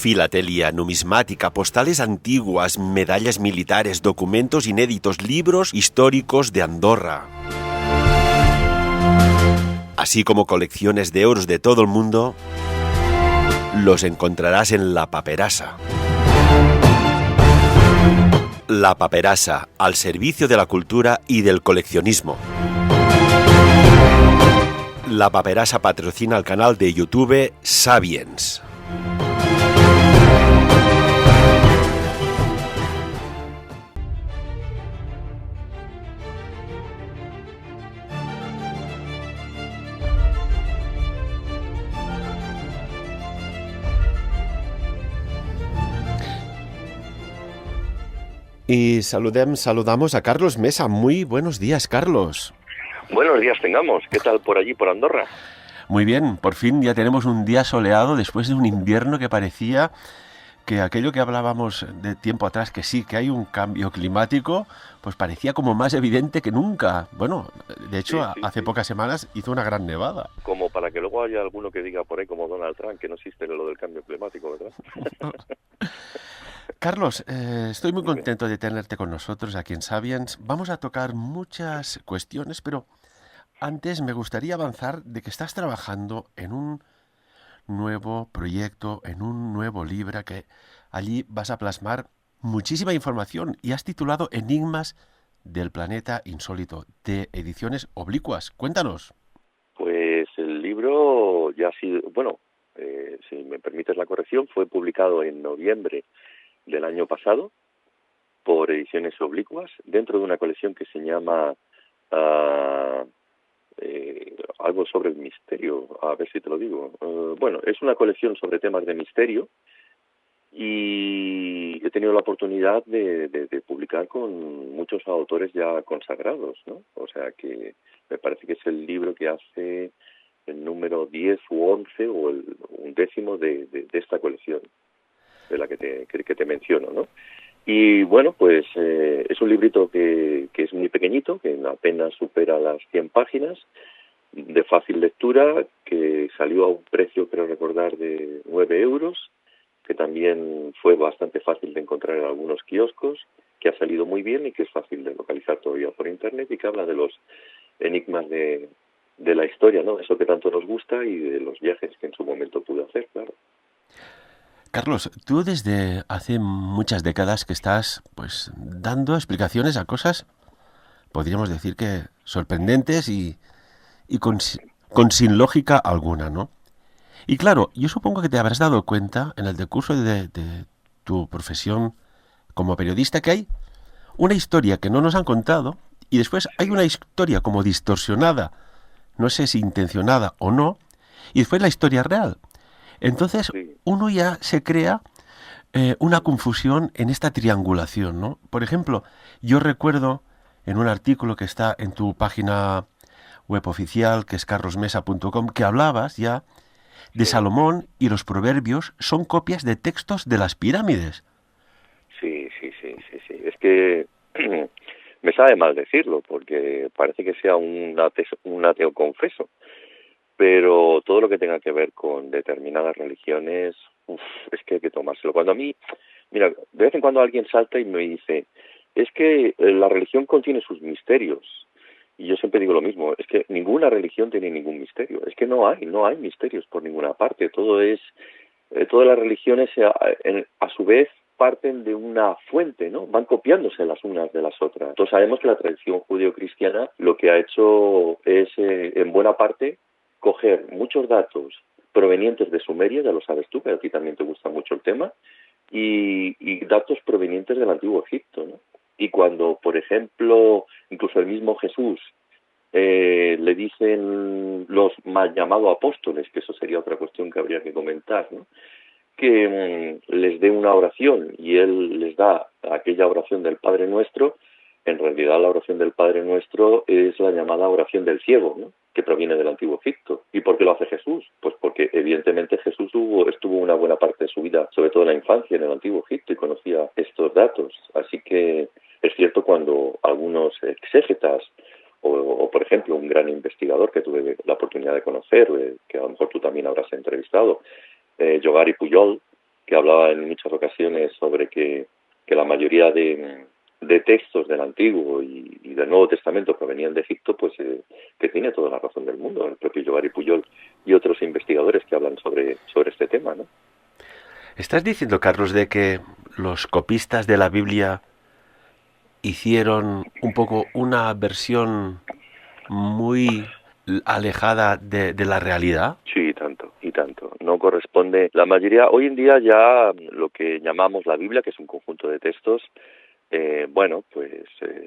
Filatelia, numismática, postales antiguas, medallas militares, documentos inéditos, libros históricos de Andorra, así como colecciones de euros de todo el mundo, los encontrarás en La Paperassa. La Paperassa, al servicio de la cultura y del coleccionismo. La Paperassa patrocina el canal de YouTube Sapiens. Y saludamos a Carlos Mesa. Muy buenos días, Carlos. Buenos días tengamos. ¿Qué tal por allí, por Andorra? Muy bien, por fin ya tenemos un día soleado después de un invierno que parecía que aquello que hablábamos de tiempo atrás, que sí, que hay un cambio climático, pues parecía como más evidente que nunca. Bueno, de hecho, hace pocas semanas hizo una gran nevada. Como para que luego haya alguno que diga por ahí, como Donald Trump, que no existe lo del cambio climático, ¿verdad? Carlos, estoy muy contento de tenerte con nosotros aquí en Sapiens. Vamos a tocar muchas cuestiones, pero antes me gustaría avanzar de que estás trabajando en un nuevo proyecto, en un nuevo libro que allí vas a plasmar muchísima información y has titulado Enigmas del planeta insólito, de Ediciones Oblicuas. Cuéntanos. Pues el libro ya ha sido, si me permites la corrección, fue publicado en noviembre del año pasado por Ediciones Oblicuas dentro de una colección que se llama algo sobre el misterio, a ver si te lo digo. Es una colección sobre temas de misterio y he tenido la oportunidad de publicar con muchos autores ya consagrados, ¿no? O sea que me parece que es el libro que hace el número 10 u 11 o el undécimo de esta colección de la que te menciono, ¿no? Y bueno, pues es un librito que es muy pequeñito, que apenas supera las 100 páginas, de fácil lectura, que salió a un precio, creo recordar, de 9 euros, que también fue bastante fácil de encontrar en algunos kioscos, que ha salido muy bien y que es fácil de localizar todavía por internet y que habla de los enigmas de la historia, ¿no? Eso que tanto nos gusta y de los viajes que en su momento pude hacer, claro. Carlos, tú desde hace muchas décadas que estás pues dando explicaciones a cosas, podríamos decir que sorprendentes y con sin lógica alguna, ¿no? Y claro, yo supongo que te habrás dado cuenta en el decurso de tu profesión como periodista que hay una historia que no nos han contado y después hay una historia como distorsionada, no sé si intencionada o no, y después la historia real. Entonces uno ya se crea una confusión en esta triangulación, ¿no? Por ejemplo, yo recuerdo en un artículo que está en tu página web oficial, que es carlosmesa.com, que hablabas ya de Salomón y los proverbios son copias de textos de las pirámides. Sí. Es que me sabe mal decirlo, porque parece que sea un ateo confeso. Pero todo lo que tenga que ver con determinadas religiones, es que hay que tomárselo. Cuando a mí, mira, de vez en cuando alguien salta y me dice, es que la religión contiene sus misterios. Y yo siempre digo lo mismo, es que ninguna religión tiene ningún misterio. Es que no hay misterios por ninguna parte. Todas las religiones a su vez parten de una fuente, ¿no? Van copiándose las unas de las otras. Todos sabemos que la tradición judeo-cristiana lo que ha hecho es, en buena parte, coger muchos datos provenientes de Sumeria, ya lo sabes tú, que a ti también te gusta mucho el tema, y datos provenientes del Antiguo Egipto, ¿no? Y cuando, por ejemplo, incluso el mismo Jesús le dicen los mal llamados apóstoles, que eso sería otra cuestión que habría que comentar, ¿no? Que les dé una oración y él les da aquella oración del Padre Nuestro. En realidad la oración del Padre Nuestro es la llamada oración del ciego, ¿no? Que proviene del Antiguo Egipto. ¿Y por qué lo hace Jesús? Pues porque evidentemente Jesús estuvo una buena parte de su vida, sobre todo en la infancia, en el Antiguo Egipto y conocía estos datos. Así que es cierto cuando algunos exégetas o por ejemplo, un gran investigador que tuve la oportunidad de conocer, que a lo mejor tú también habrás entrevistado, Yogari Pujol, que hablaba en muchas ocasiones sobre que la mayoría de textos del Antiguo y del Nuevo Testamento provenían de Egipto, pues que tiene toda la razón del mundo, el propio Jovari Pujol y otros investigadores que hablan sobre este tema, ¿no? ¿Estás diciendo, Carlos, de que los copistas de la Biblia hicieron un poco una versión muy alejada de la realidad? Sí, tanto, y tanto. No corresponde. La mayoría, hoy en día ya lo que llamamos la Biblia, que es un conjunto de textos, bueno, pues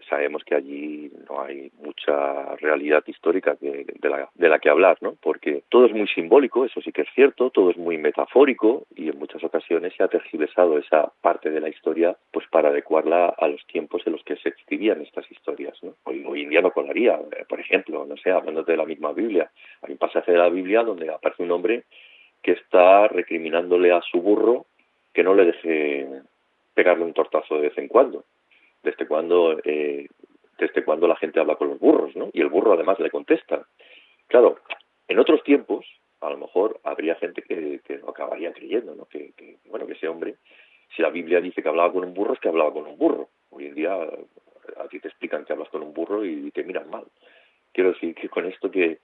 sabemos que allí no hay mucha realidad histórica de la que hablar, ¿no? Porque todo es muy simbólico, eso sí que es cierto, todo es muy metafórico y en muchas ocasiones se ha tergiversado esa parte de la historia pues para adecuarla a los tiempos en los que se escribían estas historias, ¿no? Hoy en día no colaría, por ejemplo, no sé, hablando de la misma Biblia, hay un pasaje de la Biblia donde aparece un hombre que está recriminándole a su burro que no le deje pegarle un tortazo de vez en cuando. Desde cuando la gente habla con los burros, ¿no? Y el burro además le contesta. Claro, en otros tiempos, a lo mejor habría gente que lo acabaría creyendo, ¿no? Bueno, que ese hombre, si la Biblia dice que hablaba con un burro, es que hablaba con un burro. Hoy en día a ti te explican que hablas con un burro y te miran mal. Quiero decir que con esto que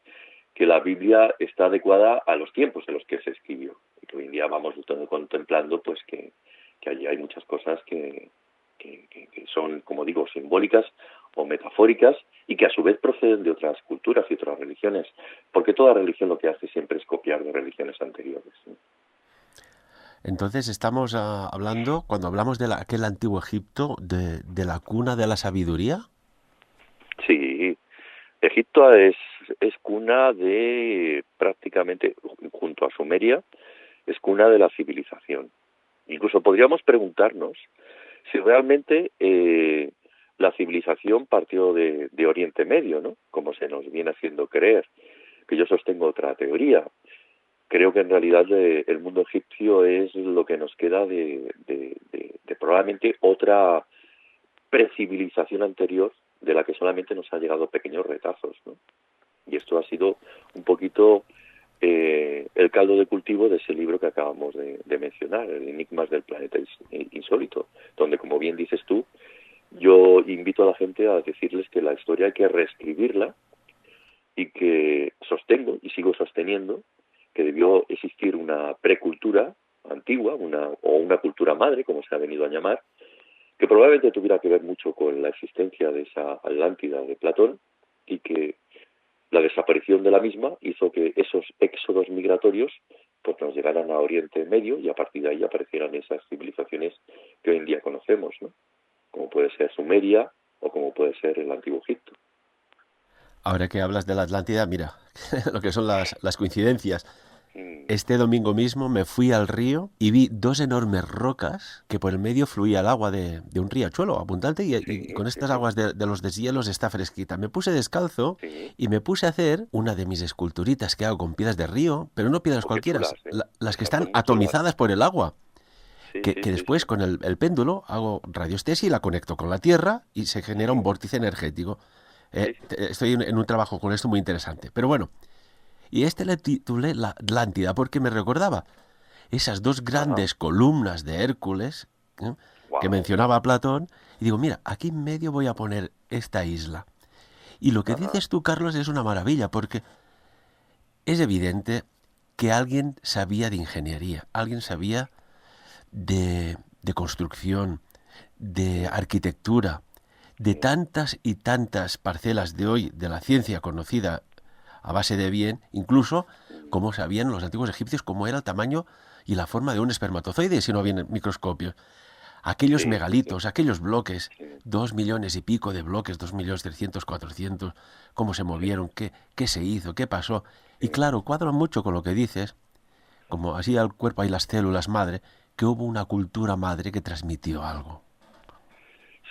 la Biblia está adecuada a los tiempos en los que se escribió. Y que hoy en día vamos contemplando pues que allí hay muchas cosas que son, como digo, simbólicas o metafóricas y que a su vez proceden de otras culturas y otras religiones, porque toda religión lo que hace siempre es copiar de religiones anteriores, ¿no? Entonces estamos hablando, cuando hablamos de aquel antiguo Egipto, de la cuna de la sabiduría. Sí, Egipto es cuna de prácticamente, junto a Sumeria, es cuna de la civilización. Incluso podríamos preguntarnos si realmente la civilización partió de Oriente Medio, ¿no? Como se nos viene haciendo creer, que yo sostengo otra teoría. Creo que en realidad el mundo egipcio es lo que nos queda de probablemente otra precivilización anterior de la que solamente nos han llegado pequeños retazos, ¿no? Y esto ha sido un poquito el caldo de cultivo de ese libro que acabamos de mencionar, el Enigmas del planeta insólito, donde, como bien dices tú, yo invito a la gente a decirles que la historia hay que reescribirla y que sostengo y sigo sosteniendo que debió existir una precultura antigua, o una cultura madre, como se ha venido a llamar, que probablemente tuviera que ver mucho con la existencia de esa Atlántida de Platón y que la desaparición de la misma hizo que esos éxodos migratorios pues nos llegaran a Oriente Medio y a partir de ahí aparecieran esas civilizaciones que hoy en día conocemos, ¿no? Como puede ser Sumeria o como puede ser el Antiguo Egipto. Ahora que hablas de la Atlántida, mira, lo que son las coincidencias. Mm, Este domingo mismo me fui al río y vi dos enormes rocas que por el medio fluía el agua de un riachuelo abundante y sí, con sí, estas sí, aguas de los deshielos está fresquita. Me puse descalzo sí. y me puse a hacer una de mis esculturitas que hago con piedras de río, pero no piedras Oh, qué cualquiera, chulas, ¿eh? las que Esas están son muy chulas. atomizadas por el agua. Sí, Que, sí, que sí, después sí. con el péndulo hago radioestesia y la conecto con la Tierra y se genera un Mm, vórtice energético. sí, sí, Estoy en un trabajo con esto muy interesante. Pero bueno, y este le titulé La Atlántida porque me recordaba esas dos ajá, grandes columnas de Hércules, ¿eh?, que wow, mencionaba Platón, y digo, mira, aquí en medio voy a poner esta isla. Y lo que ajá, dices tú, Carlos, es una maravilla, porque es evidente que alguien sabía de ingeniería, alguien sabía de construcción, de mm, arquitectura, de mm, tantas y tantas parcelas de hoy de la ciencia conocida a base de bien, incluso mm, cómo sabían los antiguos egipcios cómo era el tamaño y la forma de un espermatozoide si no había microscopios. Aquellos sí, sí, sí, megalitos, aquellos bloques, sí, 2 millones y pico de bloques, 2.300.000, 400, cómo se sí, movieron, qué se hizo, qué pasó. Y sí. claro, cuadra mucho con lo que dices, como así al cuerpo hay las células madre, que hubo una cultura madre que transmitió algo.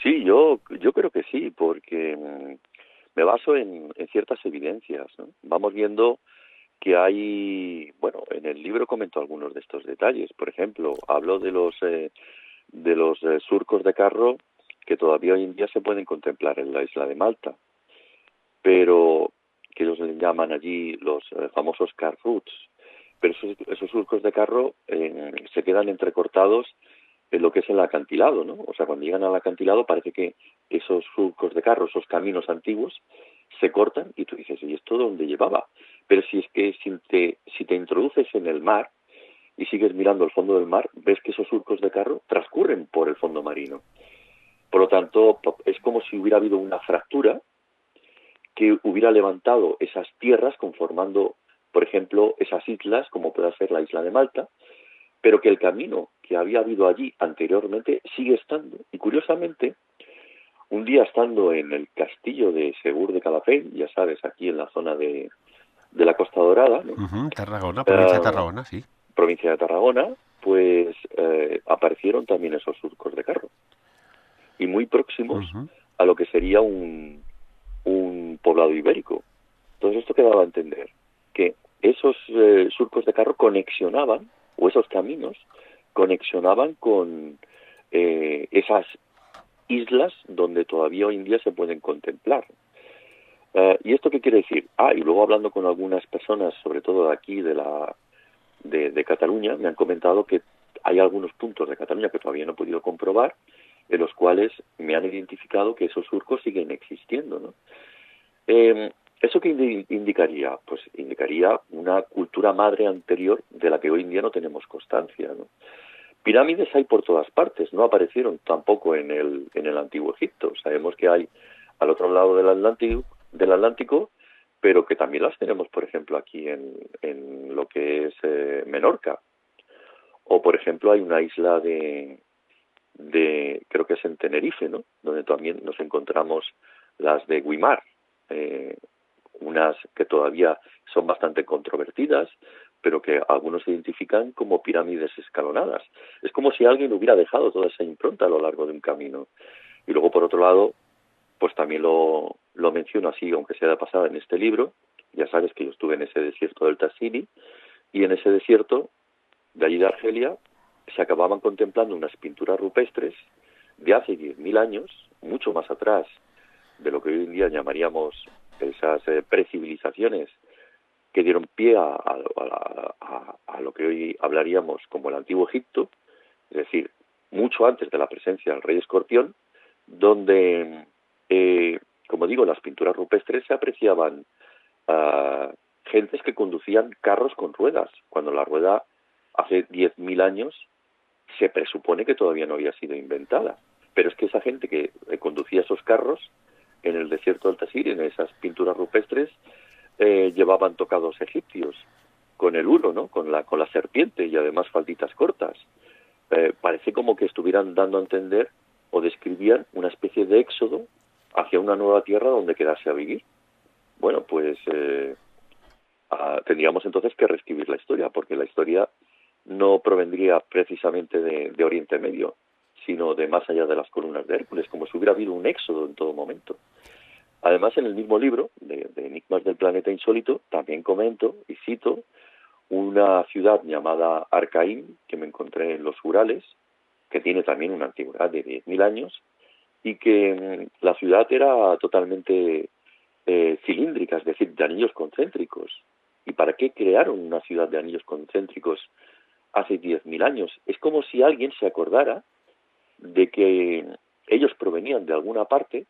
Sí, yo creo que sí, porque me baso en ciertas evidencias, ¿no? Vamos viendo que hay, bueno, en el libro comento algunos de estos detalles. Por ejemplo, hablo de los surcos de carro que todavía hoy en día se pueden contemplar en la isla de Malta, pero que ellos le llaman allí los famosos car routes. pero esos surcos de carro se quedan entrecortados en lo que es el acantilado, ¿no? O sea, cuando llegan al acantilado parece que esos surcos de carro, esos caminos antiguos, se cortan y tú dices, ¿y esto dónde llevaba? Pero si es que si te introduces en el mar y sigues mirando el fondo del mar, ves que esos surcos de carro transcurren por el fondo marino. Por lo tanto, es como si hubiera habido una fractura que hubiera levantado esas tierras conformando, por ejemplo, esas islas, como pueda ser la isla de Malta, pero que el camino que había habido allí anteriormente sigue estando. Y curiosamente, un día estando en el castillo de Segur de Calafell, ya sabes, aquí en la zona de la Costa Dorada, ¿no? Tarragona, provincia de Tarragona, sí. Provincia de Tarragona, pues aparecieron también esos surcos de carro. Y muy próximos a lo que sería un poblado ibérico. Entonces esto quedaba a entender que esos surcos de carro conexionaban, o esos caminos, conexionaban con esas islas donde todavía hoy en día se pueden contemplar. ¿Y esto qué quiere decir? Y luego hablando con algunas personas, sobre todo de aquí, de Cataluña, me han comentado que hay algunos puntos de Cataluña que todavía no he podido comprobar, en los cuales me han identificado que esos surcos siguen existiendo, ¿no? ¿Eso qué indicaría? Pues indicaría una cultura madre anterior de la que hoy en día no tenemos constancia, ¿no? Pirámides hay por todas partes, no aparecieron tampoco en el Antiguo Egipto. Sabemos que hay al otro lado del Atlántico, pero que también las tenemos, por ejemplo, aquí en lo que es Menorca. O, por ejemplo, hay una isla creo que es en Tenerife, ¿no? Donde también nos encontramos las de Güímar, unas que todavía son bastante controvertidas, pero que algunos identifican como pirámides escalonadas. Es como si alguien hubiera dejado toda esa impronta a lo largo de un camino. Y luego, por otro lado, pues también lo menciono así, aunque sea de pasada en este libro. Ya sabes que yo estuve en ese desierto del Tassili, y en ese desierto, de allí de Argelia, se acababan contemplando unas pinturas rupestres de hace 10.000 años, mucho más atrás de lo que hoy en día llamaríamos esas precivilizaciones que dieron pie a lo que hoy hablaríamos como el Antiguo Egipto, es decir, mucho antes de la presencia del rey escorpión, donde, como digo, en las pinturas rupestres se apreciaban gentes que conducían carros con ruedas, cuando la rueda hace 10.000 años se presupone que todavía no había sido inventada. Pero es que esa gente que conducía esos carros en el desierto del Tassili, en esas pinturas rupestres, llevaban tocados egipcios con el uro, ¿no? Con la serpiente, y además falditas cortas. Parece como que estuvieran dando a entender o describían una especie de éxodo hacia una nueva tierra donde quedarse a vivir. Bueno, pues tendríamos entonces que reescribir la historia, porque la historia no provendría precisamente de Oriente Medio, sino de más allá de las columnas de Hércules, como si hubiera habido un éxodo en todo momento. Además, en el mismo libro, de Enigmas del Planeta Insólito, también comento y cito una ciudad llamada Arcaín, que me encontré en los Urales, que tiene también una antigüedad de 10.000 años, y que la ciudad era totalmente cilíndrica, es decir, de anillos concéntricos. ¿Y para qué crearon una ciudad de anillos concéntricos hace 10.000 años? Es como si alguien se acordara de que ellos provenían de alguna parte,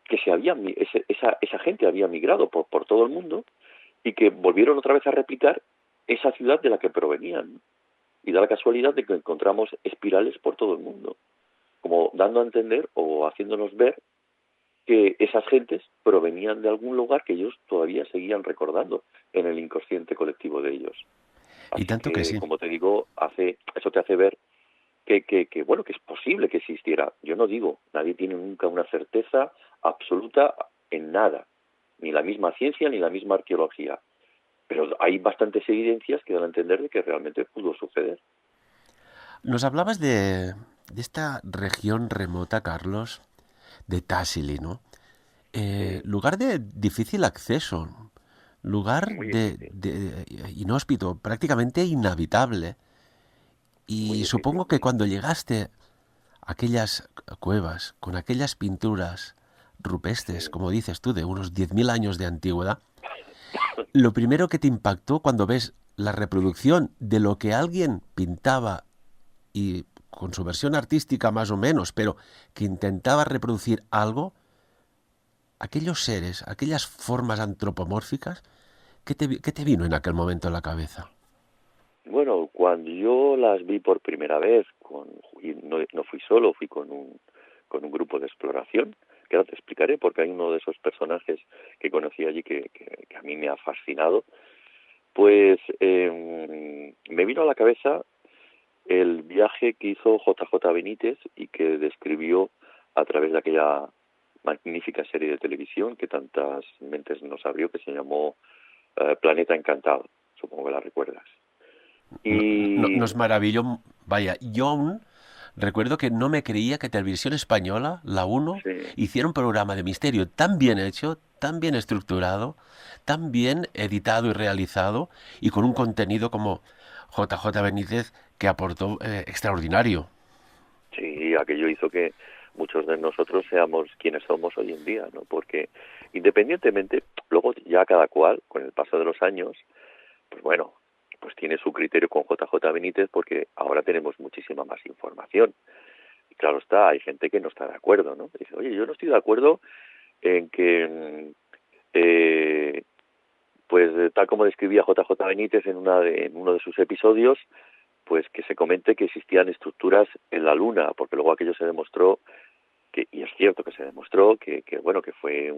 que esa gente había migrado por todo el mundo, y que volvieron otra vez a replicar esa ciudad de la que provenían. Y da la casualidad de que encontramos espirales por todo el mundo, como dando a entender o haciéndonos ver que esas gentes provenían de algún lugar que ellos todavía seguían recordando en el inconsciente colectivo de ellos. Así Y tanto que sí. como te digo, eso te hace ver que bueno, que es posible que existiera. Yo no digo, nadie tiene nunca una certeza absoluta en nada, ni la misma ciencia ni la misma arqueología, pero hay bastantes evidencias que dan a entender de que realmente pudo suceder. Nos hablabas de esta región remota, Carlos, de Tassili, ¿no? Lugar de difícil acceso, lugar Muy de inhóspito, prácticamente inhabitable. Y supongo que difícil. cuando llegaste a aquellas cuevas, con aquellas pinturas rupestres, Sí. como dices tú, de unos 10.000 años de antigüedad, lo primero que te impactó cuando ves la reproducción de lo que alguien pintaba y con su versión artística más o menos, pero que intentaba reproducir algo, aquellos seres, aquellas formas antropomórficas, qué te vino en aquel momento a la cabeza? Bueno, cuando yo las vi por primera vez, y no fui solo, fui con un grupo de exploración, que ahora te explicaré, porque hay uno de esos personajes que conocí allí que a mí me ha fascinado, pues me vino a la cabeza el viaje que hizo JJ Benítez y que describió a través de aquella magnífica serie de televisión que tantas mentes nos abrió, que se llamó Planeta Encantado, supongo que la recuerdas. Y Nos maravilló, vaya, yo aún recuerdo que no me creía que Televisión Española, la uno, sí, hiciera un programa de misterio tan bien hecho, tan bien estructurado, tan bien editado y realizado, y con un contenido como JJ Benítez que aportó extraordinario. sí, aquello hizo que muchos de nosotros seamos quienes somos hoy en día, ¿no? Porque independientemente, luego ya cada cual, con el paso de los años, pues bueno, pues tiene su criterio con JJ Benítez porque ahora tenemos muchísima más información. Y claro está, hay gente que no está de acuerdo, ¿no? Dice, oye, yo no estoy de acuerdo en que, pues tal como describía JJ Benítez en uno de sus episodios, pues que se comente que existían estructuras en la Luna, porque luego aquello se demostró y es cierto que se demostró que bueno, que fue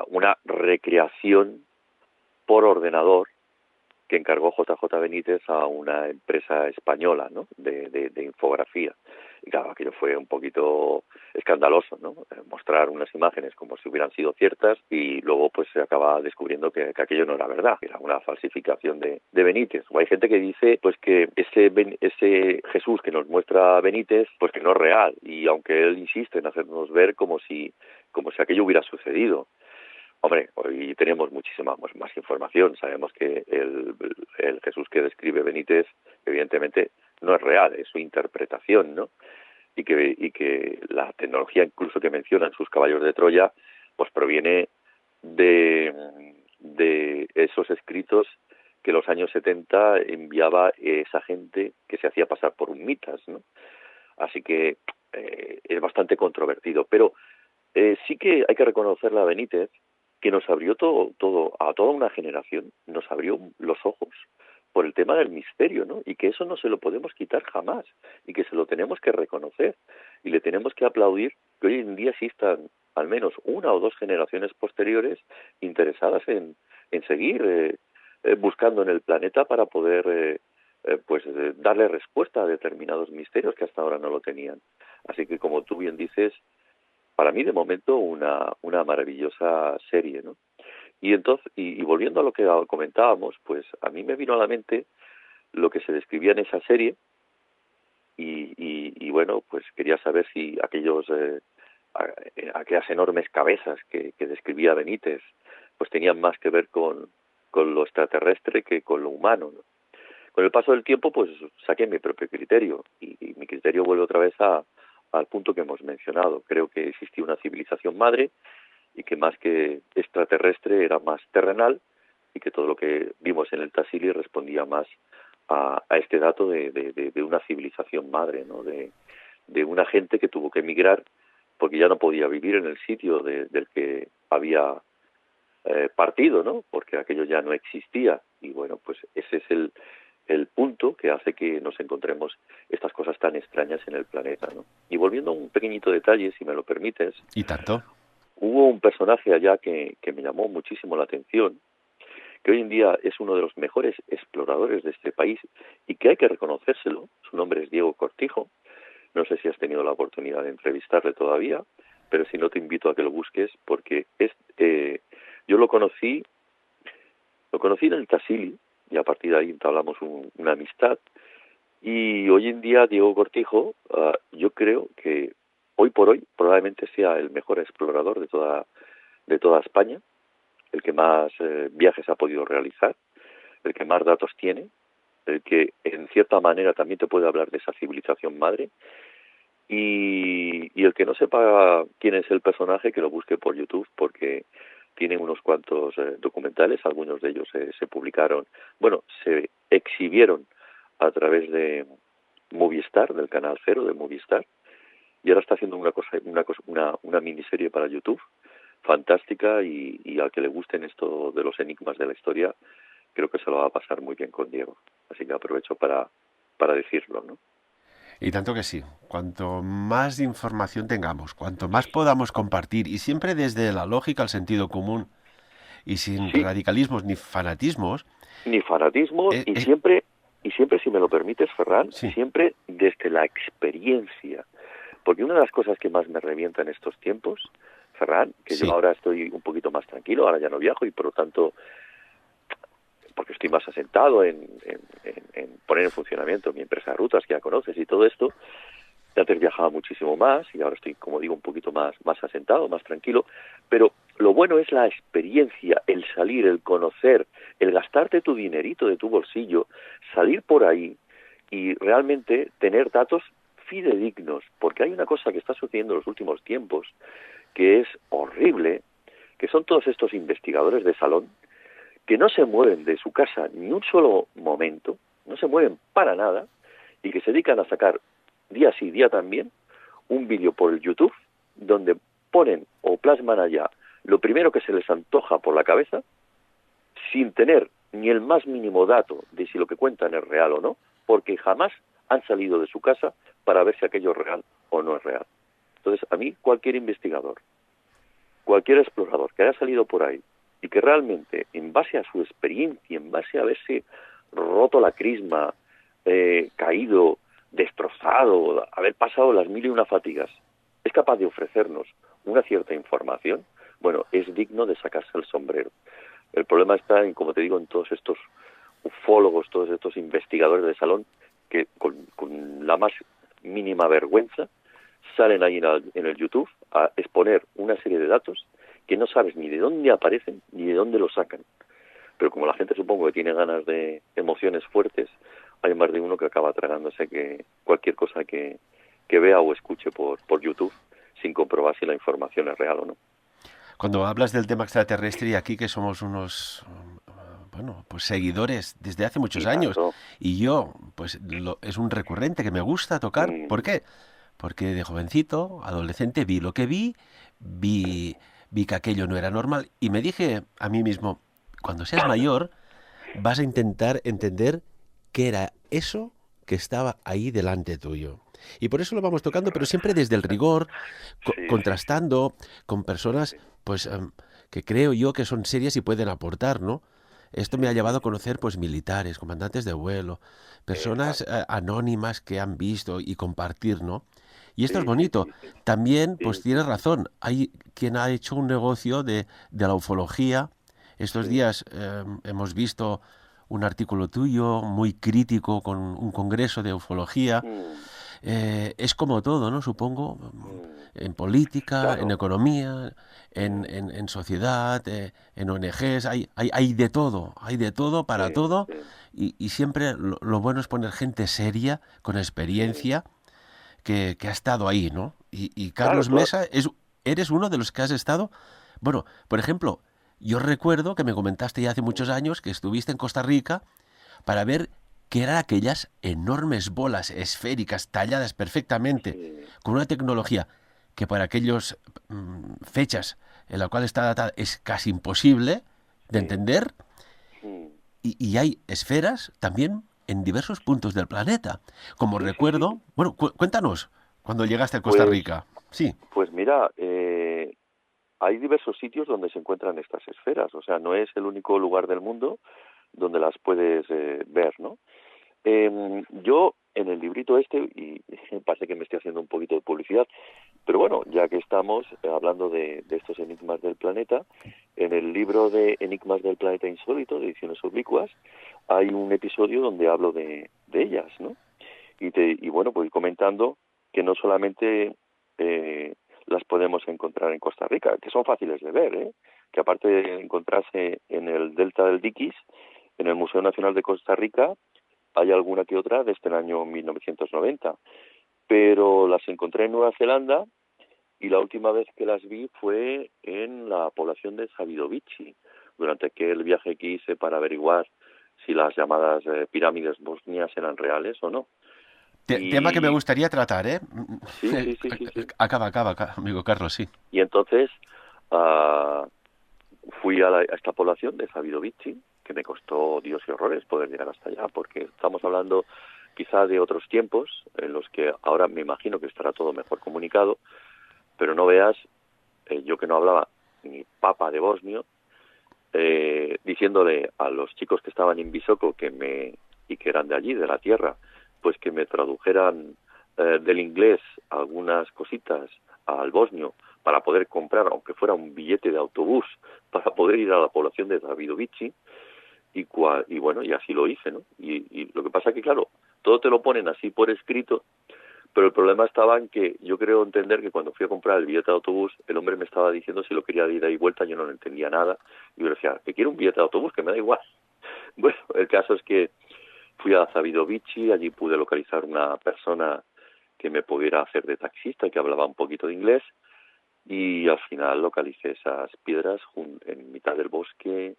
una recreación por ordenador que encargó JJ Benítez a una empresa española, ¿no? de infografía. Y claro, aquello fue un poquito escandaloso, ¿no? Mostrar unas imágenes como si hubieran sido ciertas y luego pues se acaba descubriendo que aquello no era verdad, que era una falsificación de Benítez. O hay gente que dice pues que ese Jesús que nos muestra Benítez, pues que no es real, y aunque él insiste en hacernos ver como si aquello hubiera sucedido. Hombre, hoy tenemos muchísima más información. Sabemos que el Jesús que describe Benítez, evidentemente, no es real, es su interpretación, ¿no? Y que la tecnología incluso que mencionan sus caballos de Troya, pues proviene de esos escritos que los años 70 enviaba esa gente que se hacía pasar por un mitas, ¿no? Así que es bastante controvertido. Pero sí que hay que reconocerle a Benítez que nos abrió a toda una generación, nos abrió los ojos por el tema del misterio, ¿no? Y que eso no se lo podemos quitar jamás, y que se lo tenemos que reconocer, y le tenemos que aplaudir que hoy en día existan al menos una o dos generaciones posteriores interesadas en seguir buscando en el planeta para poder darle respuesta a determinados misterios que hasta ahora no lo tenían. Así que, como tú bien dices, para mí de momento una maravillosa serie, ¿no? Y entonces, y volviendo a lo que comentábamos, pues a mí me vino a la mente lo que se describía en esa serie y bueno, pues quería saber si aquellas enormes cabezas que describía Benítez, pues tenían más que ver con lo extraterrestre que con lo humano, ¿no? Con el paso del tiempo, pues saqué mi propio criterio y mi criterio vuelve otra vez al punto que hemos mencionado. Creo que existía una civilización madre y que más que extraterrestre era más terrenal y que todo lo que vimos en el Tassili respondía más a este dato de una civilización madre, ¿no? De una gente que tuvo que emigrar porque ya no podía vivir en el sitio del que había partido, ¿no? Porque aquello ya no existía. Y bueno, pues ese es el punto que hace que nos encontremos estas cosas tan extrañas en el planeta, ¿no? Y volviendo a un pequeñito detalle, si me lo permites, ¿Y tanto? hubo un personaje allá que me llamó muchísimo la atención, que hoy en día es uno de los mejores exploradores de este país y que hay que reconocérselo. Su nombre es Diego Cortijo. No sé si has tenido la oportunidad de entrevistarle todavía, pero si no te invito a que lo busques porque yo lo conocí en el Tassili y a partir de ahí entablamos una amistad. Y hoy en día Diego Cortijo, yo creo que hoy por hoy probablemente sea el mejor explorador de toda España, el que más viajes ha podido realizar, el que más datos tiene, el que en cierta manera también te puede hablar de esa civilización madre, y el que no sepa quién es el personaje, que lo busque por YouTube, porque tienen unos cuantos documentales, algunos de ellos se publicaron, bueno, se exhibieron a través de Movistar, del canal Cero de Movistar, y ahora está haciendo una miniserie para YouTube fantástica, y al que le gusten esto de los enigmas de la historia, creo que se lo va a pasar muy bien con Diego. Así que aprovecho para decirlo, ¿no? Y tanto que sí, cuanto más información tengamos, cuanto más podamos compartir, y siempre desde la lógica, el sentido común, y sin Sí, radicalismos ni fanatismos, ni fanatismos, eh, y eh, siempre, si me lo permites, Ferran, sí, siempre desde la experiencia. Porque una de las cosas que más me revienta en estos tiempos, Ferran, que yo sí, ahora estoy un poquito más tranquilo, ahora ya no viajo, y por lo tanto, porque estoy más asentado en poner en funcionamiento mi empresa de rutas, que ya conoces, y todo esto. Antes viajaba muchísimo más y ahora estoy, como digo, un poquito más asentado, más tranquilo, pero lo bueno es la experiencia, el salir, el conocer, el gastarte tu dinerito de tu bolsillo, salir por ahí y realmente tener datos fidedignos, porque hay una cosa que está sucediendo en los últimos tiempos que es horrible, que son todos estos investigadores de salón que no se mueven de su casa ni un solo momento, no se mueven para nada, y que se dedican a sacar día sí, día también, un vídeo por el YouTube donde ponen o plasman allá lo primero que se les antoja por la cabeza, sin tener ni el más mínimo dato de si lo que cuentan es real o no, porque jamás han salido de su casa para ver si aquello es real o no es real. Entonces, a mí cualquier investigador, cualquier explorador que haya salido por ahí y que realmente, en base a su experiencia, en base a haberse roto la crisma, caído, destrozado, haber pasado las mil y una fatigas, es capaz de ofrecernos una cierta información, bueno, es digno de sacarse el sombrero. El problema está en, como te digo, en todos estos ufólogos, todos estos investigadores de salón que con la más mínima vergüenza salen ahí en el YouTube a exponer una serie de datos que no sabes ni de dónde aparecen ni de dónde los sacan. Pero como la gente supongo que tiene ganas de emociones fuertes, hay más de uno que acaba tragándose que cualquier cosa que vea o escuche por YouTube sin comprobar si la información es real o no. cuando hablas del tema extraterrestre y aquí que somos unos, bueno, pues seguidores desde hace muchos Y años, tanto. y yo, pues es un recurrente que me gusta tocar. ¿Por Mm, qué? Porque de jovencito, adolescente, vi lo que vi que aquello no era normal y me dije a mí mismo, cuando seas mayor, vas a intentar entender qué era eso que estaba ahí delante tuyo. Y por eso lo vamos tocando, pero siempre desde el rigor, sí, sí, sí, contrastando con personas, sí, pues, que creo yo que son serias y pueden aportar, ¿no? Esto me ha llevado a sí. conocer, pues, militares, comandantes de vuelo, personas Exacto. anónimas que han visto y compartir, ¿no? Y esto es Sí, sí, bonito. sí, sí. También, pues Sí, sí, tienes sí, sí. razón, hay quien ha hecho un negocio de la ufología. Estos Sí. días hemos visto un artículo tuyo muy crítico con un congreso de ufología. Mm, Es como todo, ¿no? Supongo, mm. en política, en Claro. economía, Mm, en sociedad, en ONGs, hay de todo para sí, todo, sí, y siempre lo bueno es poner gente seria, con sí. experiencia, que ha estado ahí, ¿no? Y Claro, Carlos Mesa, eres uno de los que has estado. Bueno, por ejemplo, yo recuerdo que me comentaste ya hace muchos mm, años que estuviste en Costa Rica para ver qué eran aquellas enormes bolas esféricas talladas perfectamente sí, con una tecnología que para aquellas fechas en la cual está datada es casi imposible de sí. entender, Mm. y hay esferas también en diversos puntos del planeta. Como Sí, sí, sí. recuerdo, bueno, cuéntanos, cuando llegaste a Costa Pues, Rica. Sí, pues mira, hay diversos sitios donde se encuentran estas esferas. O sea, no es el único lugar del mundo donde las puedes ver, ¿no? Yo en el librito este, y parece que me estoy haciendo un poquito de publicidad, pero bueno, ya que estamos hablando de estos enigmas del planeta, en el libro de Enigmas del Planeta Insólito, de Ediciones Oblicuas, hay un episodio donde hablo de ellas, ¿no? Y bueno, voy comentando que no solamente las podemos encontrar en Costa Rica, que son fáciles de ver, que aparte de encontrarse en el delta del Diquis, en el Museo Nacional de Costa Rica, hay alguna que otra desde el año 1990, pero las encontré en Nueva Zelanda y la última vez que las vi fue en la población de Zavidovichi, durante aquel viaje que hice para averiguar si las llamadas pirámides bosnias eran reales o no. Tema que me Y gustaría tratar, ¿eh? sí, sí, sí, sí, sí. Acaba, amigo Carlos, sí. Y entonces ah, fui a esta población de Zavidovichi, que me costó Dios y horrores poder llegar hasta allá, porque estamos hablando quizá de otros tiempos en los que ahora me imagino que estará todo mejor comunicado, pero no veas, yo que no hablaba ni papa de bosnio, diciéndole a los chicos que estaban en Visoko y que eran de allí, de la tierra, pues que me tradujeran del inglés algunas cositas al bosnio para poder comprar, aunque fuera un billete de autobús, para poder ir a la población de Davidovici, y bueno, y así lo hice, ¿no? Y lo que pasa es que, claro, todo te lo ponen así por escrito, pero el problema estaba en que yo creo entender que cuando fui a comprar el billete de autobús, el hombre me estaba diciendo si lo quería de ida y vuelta, yo no lo entendía nada, y yo le decía, que quiero un billete de autobús, que me da igual. Bueno, el caso es que fui a Zavidovici, allí pude localizar una persona que me pudiera hacer de taxista, que hablaba un poquito de inglés, y al final localicé esas piedras en mitad del bosque,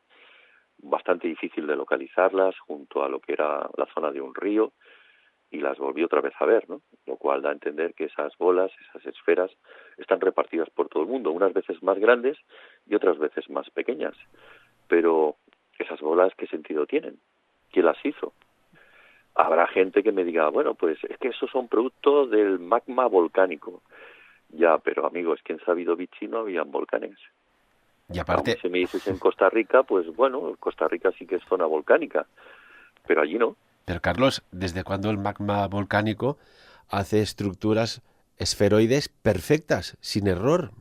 bastante difícil de localizarlas, junto a lo que era la zona de un río, y las volví otra vez a ver, ¿no? Lo cual da a entender que esas bolas, esas esferas, están repartidas por todo el mundo, unas veces más grandes y otras veces más pequeñas. Pero esas bolas, ¿qué sentido tienen? ¿Quién las hizo? Habrá gente que me diga, bueno, pues es que esos son productos del magma volcánico. Ya, pero amigo, es que en Sabidovici no habían volcanes. Y Aunque aparte, si me dices en Costa Rica, pues bueno, Costa Rica sí que es zona volcánica, pero allí no. pero Carlos, ¿desde cuándo el magma volcánico hace estructuras esferoides perfectas, sin error?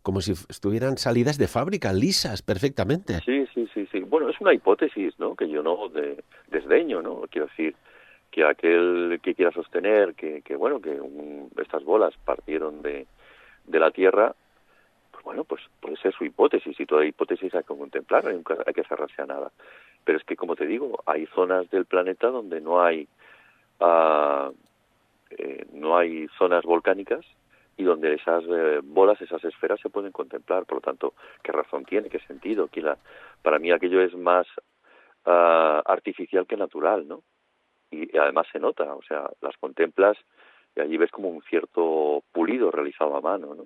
Como si estuvieran salidas de fábrica, lisas, perfectamente. Sí, sí, sí, sí. Bueno, es una hipótesis, ¿no? Que yo no desdeño, ¿no? Quiero decir que aquel que quiera sostener que bueno, que estas bolas partieron de la Tierra, pues bueno, pues puede ser su hipótesis, y toda hipótesis hay que contemplar, hay que cerrarse a nada. Pero es que, como te digo, hay zonas del planeta donde ah, no hay zonas volcánicas y donde esas bolas, esas esferas se pueden contemplar. Por lo tanto, ¿qué razón tiene? ¿Qué sentido? Para mí aquello es más artificial que natural, ¿no? Y además se nota, o sea, las contemplas y allí ves como un cierto pulido realizado a mano, ¿no?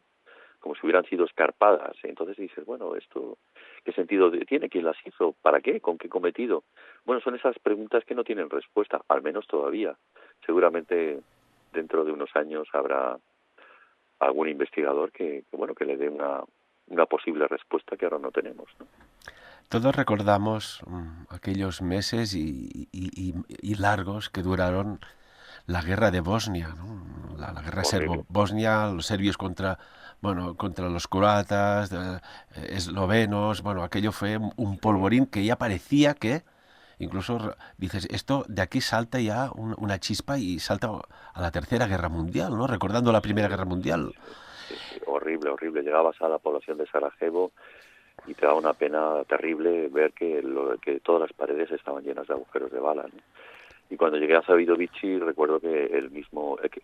Como si hubieran sido escarpadas. Entonces dices, bueno, esto, ¿qué sentido tiene? ¿Quién las hizo? ¿Para qué? ¿Con qué cometido? Bueno, son esas preguntas que no tienen respuesta, al menos todavía. Seguramente dentro de unos años habrá algún investigador bueno, que le dé una posible respuesta que ahora no tenemos, ¿no? Todos recordamos aquellos meses y largos que duraron la guerra de Bosnia, ¿no? La guerra Horrible. serbo-bosnia, los serbios contra los croatas, eslovenos, bueno, aquello fue un Sí, polvorín que ya parecía que, incluso dices, esto de aquí salta ya una chispa y salta a la Tercera Guerra Mundial, ¿no? Recordando la Primera Guerra sí, Mundial. sí, sí, horrible, horrible. Llegabas a la población de Sarajevo y te da una pena terrible ver que todas las paredes estaban llenas de agujeros de bala, ¿no? Y cuando llegué a Zavidovici, recuerdo que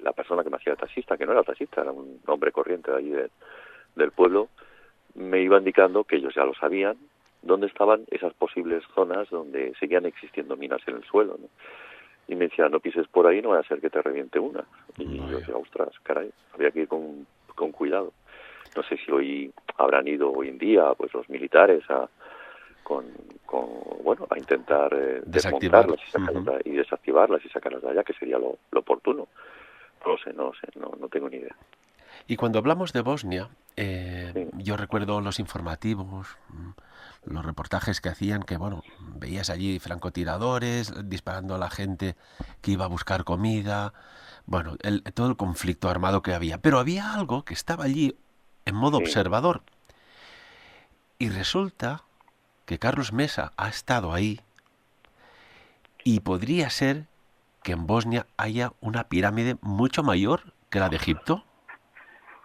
la persona que me hacía taxista, que no era taxista, era un hombre corriente de allí del pueblo, me iba indicando que ellos ya lo sabían, dónde estaban esas posibles zonas donde seguían existiendo minas en el suelo, ¿no? Y me decía, no pises por ahí, no vaya a ser que te reviente una. Y yo Vaya. decía, ostras, caray, había que ir con cuidado. No sé si hoy habrán ido hoy en día pues los militares con, bueno, a intentar Desactivar. desmontarlas y sacarlas y desactivarlas y sacarlas de allá, que sería lo oportuno. No lo sé, no lo sé, no tengo ni idea. Y cuando hablamos de Bosnia, Sí, yo recuerdo los informativos, los reportajes que hacían, que bueno, veías allí francotiradores disparando a la gente que iba a buscar comida, bueno, todo el conflicto armado que había. Pero había algo que estaba allí en modo sí. observador. Y resulta que Carlos Mesa ha estado ahí y podría ser que en Bosnia haya una pirámide mucho mayor que la de Egipto.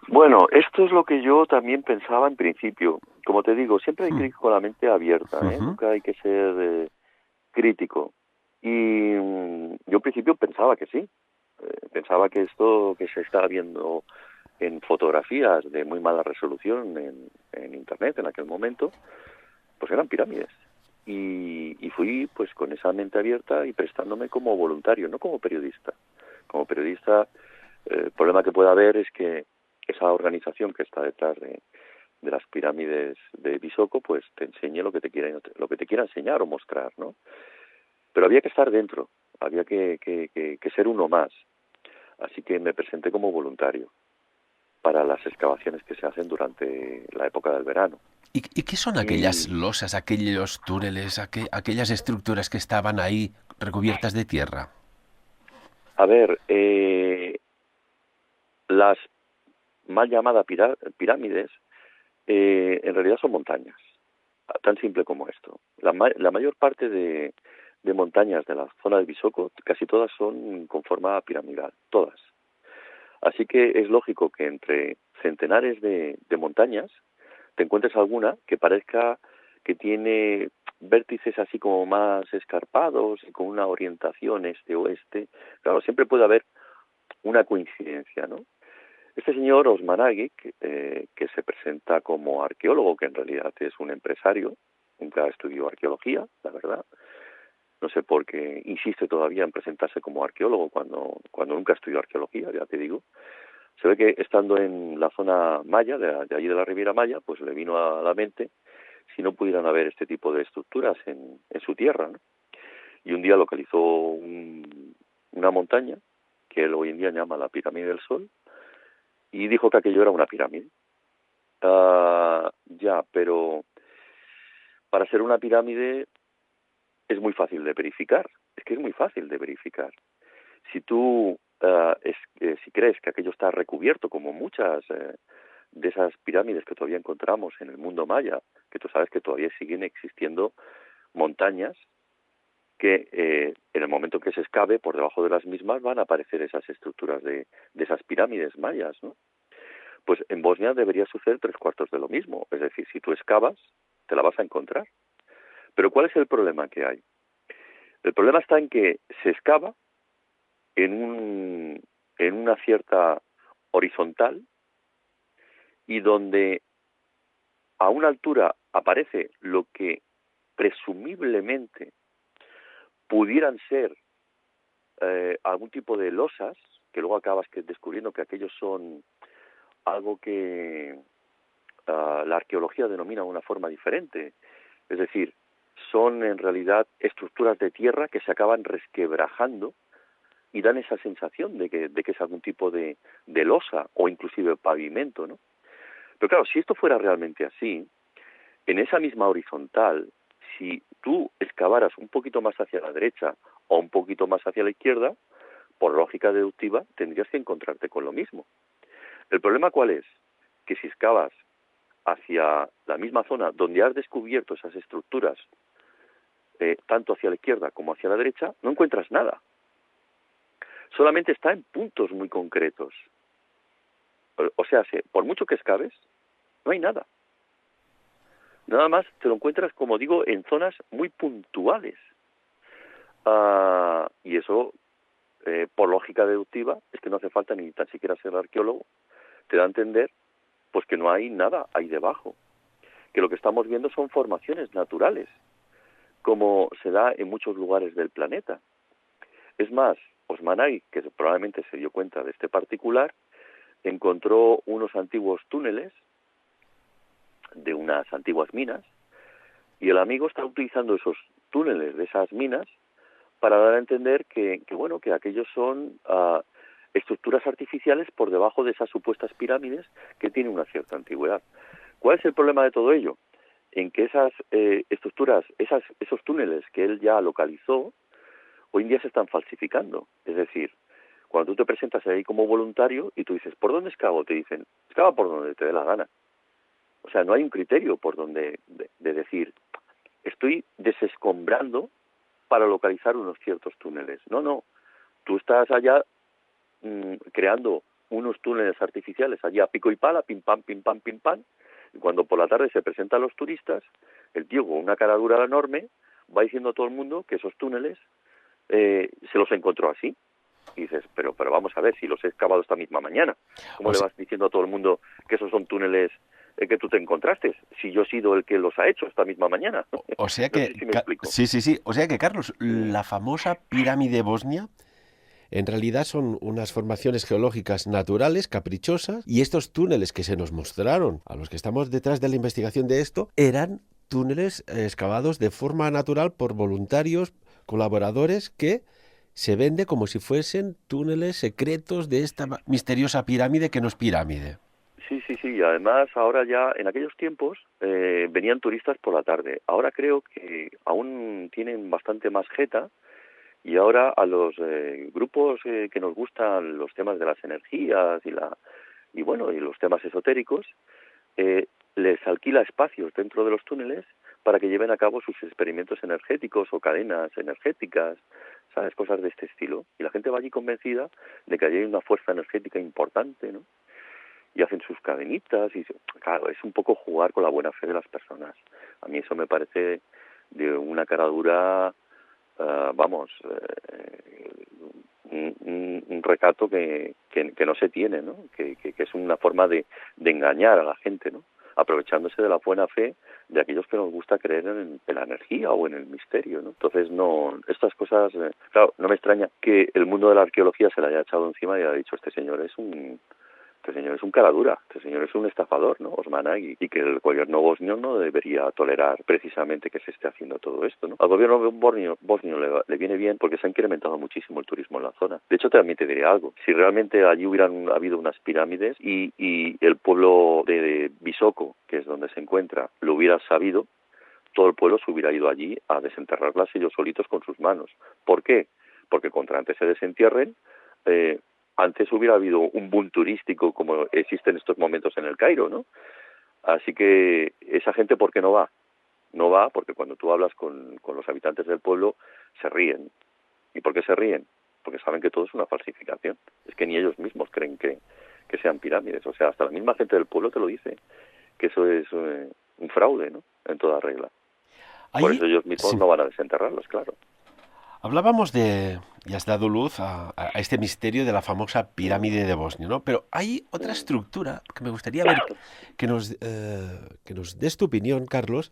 Bueno, esto es lo que yo también pensaba en principio. Como te digo, siempre hay que Hmm, ir con la mente abierta, ¿eh? ujú. Nunca hay que ser crítico. Y yo en principio pensaba que sí. Pensaba que esto que se está viendo en fotografías de muy mala resolución en internet en aquel momento, pues eran pirámides. Y fui pues con esa mente abierta y prestándome como voluntario, no como periodista. Como periodista, el problema que puede haber es que esa organización que está detrás de las pirámides de Visoko, pues te enseñe lo que te quiera enseñar o mostrar, ¿no? Pero había que estar dentro, había que ser uno más. Así que me presenté como voluntario para las excavaciones que se hacen durante la época del verano. Y qué son aquellas Y, losas, aquellos túneles, aquellas estructuras que estaban ahí recubiertas de tierra? a ver, las mal llamadas pirámides en realidad son montañas, tan simple como esto. La mayor parte de montañas de la zona de Visoko, casi todas son con forma piramidal, todas. Así que es lógico que entre centenares de montañas te encuentres alguna que parezca que tiene vértices así como más escarpados y con una orientación este-oeste. Claro, siempre puede haber una coincidencia, ¿no? Este señor Osmanagui, que se presenta como arqueólogo, que en realidad es un empresario, nunca estudió arqueología, la verdad. No sé por qué insiste todavía en presentarse como arqueólogo cuando nunca estudió arqueología, ya te digo. Se ve que estando en la zona maya, de allí de la Riviera Maya, pues le vino a la mente si no pudieran haber este tipo de estructuras en su tierra, ¿no? Y un día localizó una montaña que él hoy en día llama la Pirámide del Sol y dijo que aquello era una pirámide. Ya, pero para ser una pirámide es muy fácil de verificar. Es que es muy fácil de verificar. Si tú, si crees que aquello está recubierto, como muchas de esas pirámides que todavía encontramos en el mundo maya, que tú sabes que todavía siguen existiendo montañas que en el momento que se excave, por debajo de las mismas van a aparecer esas estructuras de esas pirámides mayas, ¿no? Pues en Bosnia debería suceder tres cuartos de lo mismo. Es decir, si tú excavas, te la vas a encontrar. Pero ¿cuál es el problema que hay? El problema está en que se excava en una cierta horizontal y donde a una altura aparece lo que presumiblemente pudieran ser algún tipo de losas, que luego acabas descubriendo que aquellos son algo que la arqueología denomina de una forma diferente. Es decir, son en realidad estructuras de tierra que se acaban resquebrajando y dan esa sensación de que es algún tipo de losa o inclusive pavimento, ¿no? Pero claro, si esto fuera realmente así, en esa misma horizontal, si tú excavaras un poquito más hacia la derecha o un poquito más hacia la izquierda, por lógica deductiva, tendrías que encontrarte con lo mismo. ¿El problema cuál es? Que si excavas hacia la misma zona donde has descubierto esas estructuras, tanto hacia la izquierda como hacia la derecha, no encuentras nada. Solamente está en puntos muy concretos. O sea, por mucho que excaves, no hay nada. Nada más te lo encuentras, como digo, en zonas muy puntuales. Y eso, por lógica deductiva, es que no hace falta ni tan siquiera ser arqueólogo, te da a entender pues que no hay nada ahí debajo. Que lo que estamos viendo son formaciones naturales, como se da en muchos lugares del planeta. Es más, Osmanagui, que probablemente se dio cuenta de este particular, encontró unos antiguos túneles de unas antiguas minas y el amigo está utilizando esos túneles de esas minas para dar a entender que aquellos son estructuras artificiales por debajo de esas supuestas pirámides que tienen una cierta antigüedad. ¿Cuál es el problema de todo ello? En que esas estructuras, esos túneles que él ya localizó, hoy en día se están falsificando. Es decir, cuando tú te presentas ahí como voluntario y tú dices, ¿por dónde excavo? Te dicen, excava por donde te dé la gana. O sea, no hay un criterio por donde de decir, estoy desescombrando para localizar unos ciertos túneles. No, no. Tú estás allá creando unos túneles artificiales allí a pico y pala, pim pam, pim pam, pim pam, y cuando por la tarde se presentan los turistas, el tío con una cara dura enorme va diciendo a todo el mundo que esos túneles se los encontró así. Y dices, pero vamos a ver, si los he excavado esta misma mañana, ¿cómo O le sea, vas diciendo a todo el mundo que esos son túneles que tú te encontraste? Si yo he sido el que los ha hecho esta misma mañana. o sea No sé que, si me explico. sí, sí, sí. O sea que, Carlos, Mm. la famosa pirámide bosnia en realidad son unas formaciones geológicas naturales, caprichosas, y estos túneles que se nos mostraron a los que estamos detrás de la investigación de esto, eran túneles excavados de forma natural por voluntarios, colaboradores que se vende como si fuesen túneles secretos de esta misteriosa pirámide que no es pirámide. Sí, sí, sí. Y además, ahora ya, en aquellos tiempos, venían turistas por la tarde. Ahora creo que aún tienen bastante más jeta. Y ahora a los grupos que nos gustan los temas de las energías y bueno, y los temas esotéricos, les alquila espacios dentro de los túneles para que lleven a cabo sus experimentos energéticos o cadenas energéticas, ¿sabes? Cosas de este estilo. Y la gente va allí convencida de que allí hay una fuerza energética importante, ¿no? Y hacen sus cadenitas y, claro, es un poco jugar con la buena fe de las personas. A mí eso me parece de una cara dura, vamos, un recato que no se tiene, ¿no? Que es una forma de engañar a la gente, ¿no? Aprovechándose de la buena fe de aquellos que nos gusta creer en la energía o en el misterio, ¿no? Entonces, no, estas cosas, claro, no me extraña que el mundo de la arqueología se le haya echado encima y haya dicho, este señor es un cara dura, este señor es un estafador, ¿no? Osman Agui, y que el gobierno bosnio no debería tolerar precisamente que se esté haciendo todo esto, ¿no? Al gobierno bosnio le viene bien porque se ha incrementado muchísimo el turismo en la zona. De hecho, también te diré algo. Si realmente allí hubieran habido unas pirámides y el pueblo de Visoko, que es donde se encuentra, lo hubiera sabido, todo el pueblo se hubiera ido allí a desenterrarlas ellos solitos con sus manos. ¿Por qué? Porque contra antes se desentierren, antes hubiera habido un boom turístico como existe en estos momentos en el Cairo, ¿no? Así que esa gente, ¿por qué no va? No va porque cuando tú hablas con los habitantes del pueblo, se ríen. ¿Y por qué se ríen? Porque saben que todo es una falsificación. Es que ni ellos mismos creen que sean pirámides. O sea, hasta la misma gente del pueblo te lo dice, que eso es un fraude, ¿no? En toda regla. Por Ahí, eso ellos mismos sí. no van a desenterrarlos, claro. Hablábamos de, y has dado luz a este misterio de la famosa Mm. pirámide de Bosnia, ¿no? Pero hay otra Mm. estructura que me gustaría ver, que nos des tu opinión, Carlos,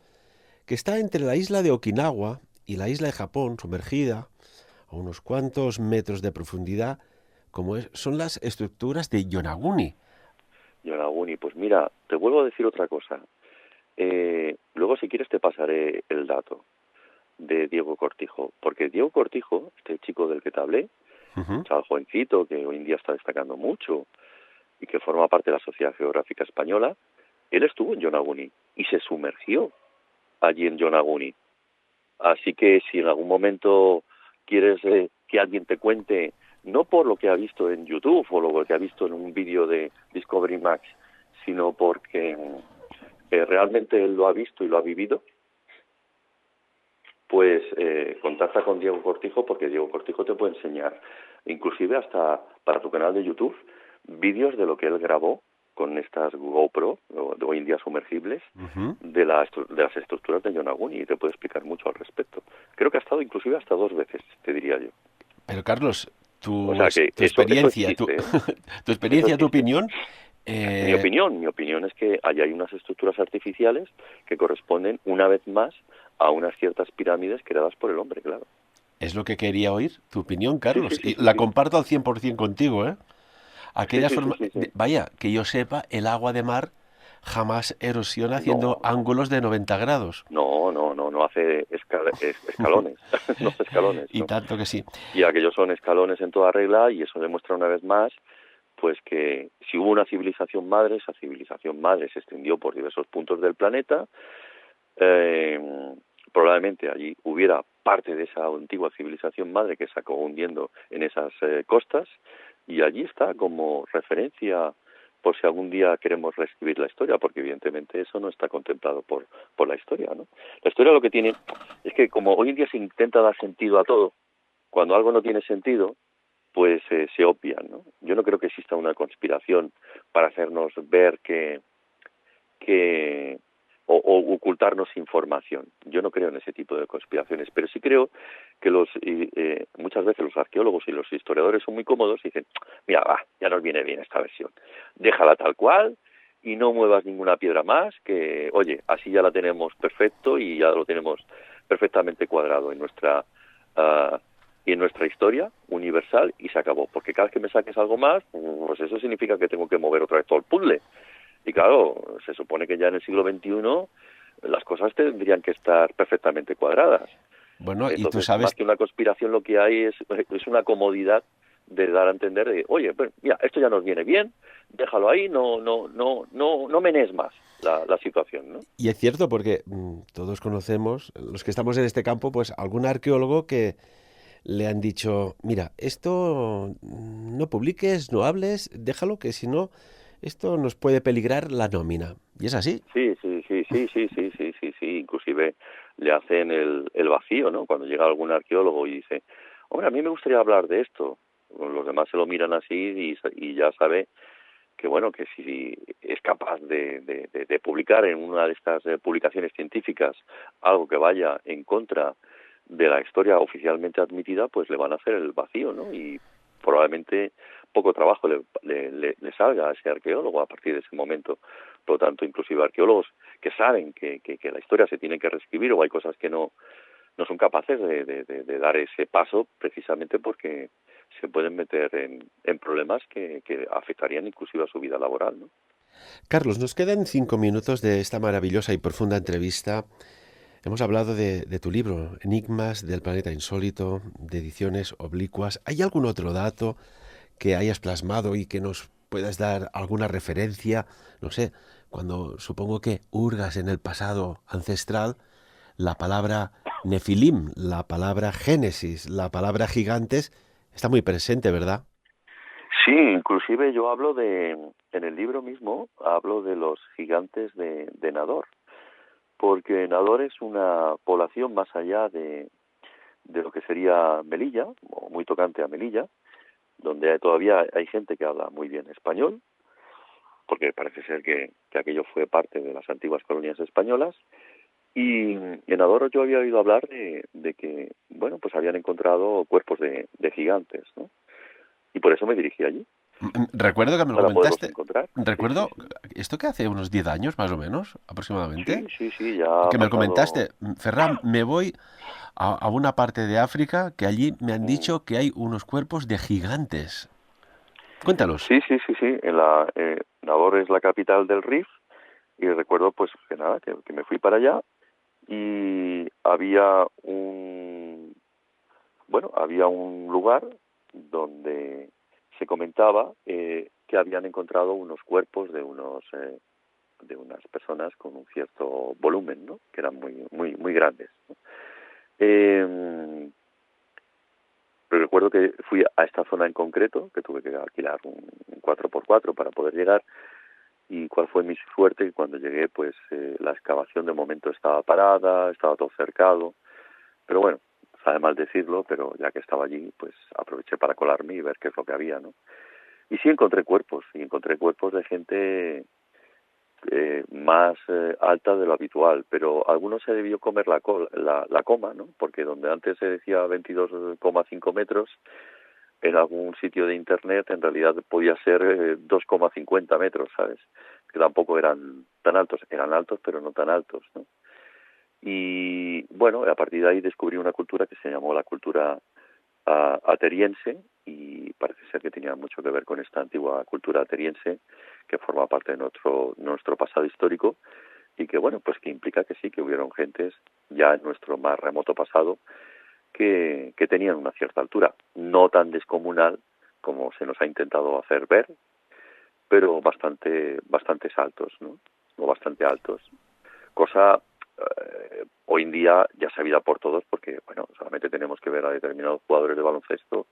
que está entre la isla de Okinawa y la isla de Japón, sumergida a unos cuantos metros de profundidad, son las estructuras de Yonaguni. Yonaguni, pues mira, te vuelvo a decir otra cosa. Luego, si quieres, te pasaré el dato de Diego Cortijo, porque Diego Cortijo, este chico del que te hablé, Ujú. chaval jovencito que hoy en día está destacando mucho y que forma parte de la Sociedad Geográfica Española, él estuvo en Yonaguni y se sumergió allí en Yonaguni. Así que si en algún momento quieres que alguien te cuente, no por lo que ha visto en YouTube o lo que ha visto en un vídeo de Discovery Max, sino porque realmente él lo ha visto y lo ha vivido, pues contacta con Diego Cortijo porque Diego Cortijo te puede enseñar, inclusive hasta para tu canal de YouTube, vídeos de lo que él grabó con estas GoPro, de hoy en día sumergibles, Ujú. de las estructuras de Yonaguni y te puede explicar mucho al respecto. Creo que ha estado inclusive hasta 2 veces, te diría yo. Pero Carlos, O sea que tu eso experiencia, existe, ¿eh? tu Eso experiencia, tu existe. opinión, eh, Mi opinión es que ahí hay unas estructuras artificiales que corresponden una vez más a unas ciertas pirámides creadas por el hombre, claro. es lo que quería oír, tu opinión, Sí, sí, Carlos. sí, Y sí, la sí. comparto al 100% contigo, ¿eh? Sí, Aquellas sí, sí, formas... sí, sí. Vaya, que yo sepa, el agua de mar jamás erosiona haciendo No, ángulos de 90 grados. no hace escalones, no hace escalones, Y ¿no? tanto que sí. Y aquellos son escalones en toda regla y eso demuestra una vez más pues que si hubo una civilización madre, esa civilización madre se extendió por diversos puntos del planeta, eh, probablemente allí hubiera parte de esa antigua civilización madre que se acabó hundiendo en esas costas y allí está como referencia por si algún día queremos reescribir la historia, porque evidentemente eso no está contemplado por la historia, ¿no? La historia lo que tiene es que como hoy en día se intenta dar sentido a todo, cuando algo no tiene sentido, pues se obvian, ¿no? Yo no creo que exista una conspiración para hacernos ver que o ocultarnos información. Yo no creo en ese tipo de conspiraciones, pero sí creo que muchas veces los arqueólogos y los historiadores son muy cómodos y dicen, mira, ya nos viene bien esta versión, déjala tal cual y no muevas ninguna piedra más, que, oye, así ya la tenemos perfecto y ya lo tenemos perfectamente cuadrado en nuestra historia universal y se acabó. Porque cada vez que me saques algo más, pues eso significa que tengo que mover otra vez todo el puzzle. Y claro, se supone que ya en el siglo XXI las cosas tendrían que estar perfectamente cuadradas. Bueno, y tú Entonces, más sabes, que una conspiración, lo que hay es una comodidad de dar a entender de, oye, pues, mira, esto ya nos viene bien, déjalo ahí, no menes más la situación, ¿no? y es cierto porque todos conocemos, los que estamos en este campo, pues algún arqueólogo que le han dicho, mira, esto no publiques, no hables, déjalo que si no, esto nos puede peligrar la nómina. Y es así. Sí. Inclusive le hacen el vacío, ¿no? Cuando llega algún arqueólogo y dice, hombre, a mí me gustaría hablar de esto. Los demás se lo miran así y ya sabe que, bueno, que si es capaz de publicar en una de estas publicaciones científicas algo que vaya en contra de la historia oficialmente admitida, pues le van a hacer el vacío, ¿no? Y probablemente poco trabajo le salga a ese arqueólogo a partir de ese momento. Por lo tanto, inclusive arqueólogos que saben que la historia se tiene que reescribir o hay cosas que no son capaces de dar ese paso precisamente porque se pueden meter en problemas que afectarían inclusive a su vida laboral, ¿no? Carlos, nos quedan 5 minutos de esta maravillosa y profunda entrevista. Hemos hablado de tu libro, Enigmas del planeta insólito, de ediciones oblicuas. ¿Hay algún otro dato que hayas plasmado y que nos puedas dar alguna referencia? No sé, cuando supongo que hurgas en el pasado ancestral, la palabra Nefilim, la palabra Génesis, la palabra gigantes, está muy presente, ¿verdad? Sí, inclusive yo en el libro mismo, hablo de los gigantes de Nador, porque Nador es una población más allá de lo que sería Melilla, o muy tocante a Melilla, donde todavía hay gente que habla muy bien español, porque parece ser que aquello fue parte de las antiguas colonias españolas, y en Adoro yo había oído hablar de que, bueno, pues habían encontrado cuerpos de gigantes, ¿no? Y por eso me dirigí allí, Recuerdo que me lo para poderlos comentaste. encontrar. Sí, Recuerdo sí. esto que hace unos 10 años, más o menos, aproximadamente, Sí, ya ha que me lo pasado. comentaste. Ferran, me voy a una parte de África que allí me han Mm. dicho que hay unos cuerpos de gigantes. Cuéntanos. Sí. Nador es la capital del Rif y recuerdo pues que nada, que me fui para allá y había un lugar donde se comentaba que habían encontrado unos cuerpos de unas personas con un cierto volumen, ¿no? Que eran muy grandes, ¿no? Pero recuerdo que fui a esta zona en concreto, que tuve que alquilar un 4x4 para poder llegar, y cuál fue mi suerte, que cuando llegué, pues la excavación de momento estaba parada, estaba todo cercado, pero bueno, sabe mal decirlo, pero ya que estaba allí, pues aproveché para colarme y ver qué es lo que había, ¿no? Y sí encontré cuerpos de gente más alta de lo habitual, pero algunos se debió comer la coma, ¿no? Porque donde antes se decía 22,5 metros, en algún sitio de internet en realidad podía ser 2,50 metros, ¿sabes? Que tampoco eran tan altos, eran altos pero no tan altos, ¿no? Y bueno, a partir de ahí descubrí una cultura que se llamó la cultura ateniense, y parece ser que tenía mucho que ver con esta antigua cultura ateniense que forma parte de nuestro pasado histórico y que, bueno, pues que implica que sí, que hubieron gentes ya en nuestro más remoto pasado que tenían una cierta altura, no tan descomunal como se nos ha intentado hacer ver, pero bastante altos, ¿no? O bastante altos. Cosa hoy en día ya sabida por todos, porque, bueno, solamente tenemos que ver a determinados jugadores de baloncesto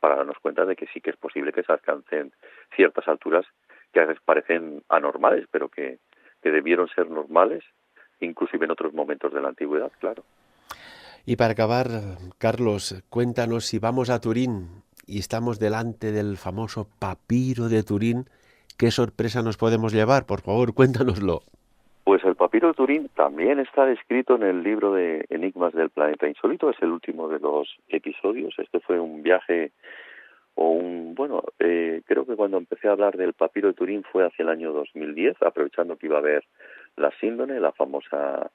para darnos cuenta de que sí que es posible que se alcancen ciertas alturas que a veces parecen anormales, pero que debieron ser normales, inclusive en otros momentos de la antigüedad, claro. Y para acabar, Carlos, cuéntanos si vamos a Turín y estamos delante del famoso papiro de Turín, ¿qué sorpresa nos podemos llevar? Por favor, cuéntanoslo. Pues el papiro papiro de Turín también está descrito en el libro de Enigmas del Planeta Insólito, es el último de los episodios. Este fue un viaje creo que cuando empecé a hablar del papiro de Turín fue hacia el año 2010, aprovechando que iba a haber la síndone, la famosa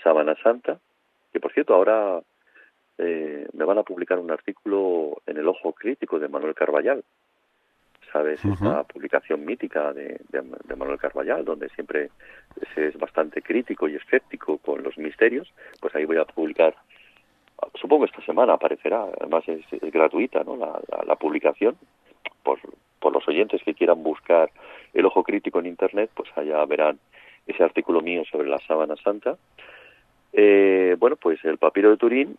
sábana santa, que por cierto ahora me van a publicar un artículo en El Ojo Crítico de Manuel Carballal. ¿Sabes? Esta publicación mítica de Manuel Carballal, donde siempre se es bastante crítico y escéptico con los misterios. Pues ahí voy a publicar, supongo esta semana aparecerá, además es gratuita, ¿no? La publicación, por los oyentes que quieran buscar El Ojo Crítico en Internet, pues allá verán ese artículo mío sobre la sábana santa. Pues el papiro de Turín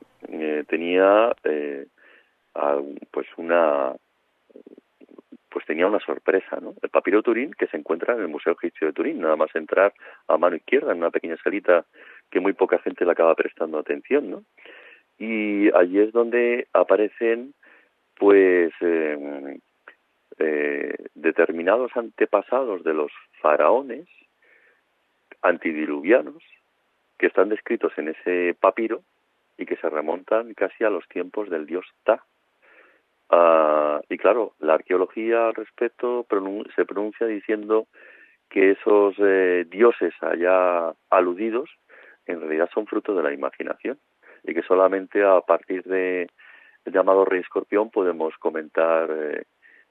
tenía tenía una sorpresa, ¿no? El papiro de Turín, que se encuentra en el Museo Egipcio de Turín, nada más entrar a mano izquierda en una pequeña salita que muy poca gente le acaba prestando atención, ¿no? Y allí es donde aparecen determinados antepasados de los faraones antidiluvianos que están descritos en ese papiro y que se remontan casi a los tiempos del dios Ptah. Y claro, la arqueología al respecto se pronuncia diciendo que esos dioses allá aludidos en realidad son fruto de la imaginación y que solamente a partir de el llamado Rey Escorpión podemos comentar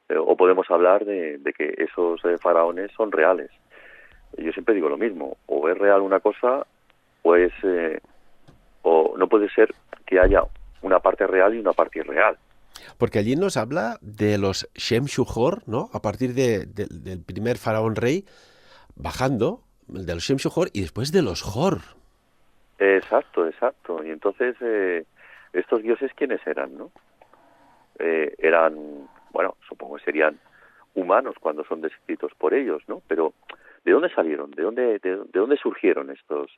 o podemos hablar de que esos faraones son reales. Yo siempre digo lo mismo, o es real una cosa o no puede ser que haya una parte real y una parte irreal. Porque allí nos habla de los Shem-Shuhor, ¿no? A partir del primer faraón rey, bajando, de los Shem-Shuhor y después de los Hor. Exacto. Y entonces, estos dioses, ¿quiénes eran, no? Supongo que serían humanos cuando son descritos por ellos, ¿no? Pero, ¿de dónde salieron? ¿De dónde surgieron estos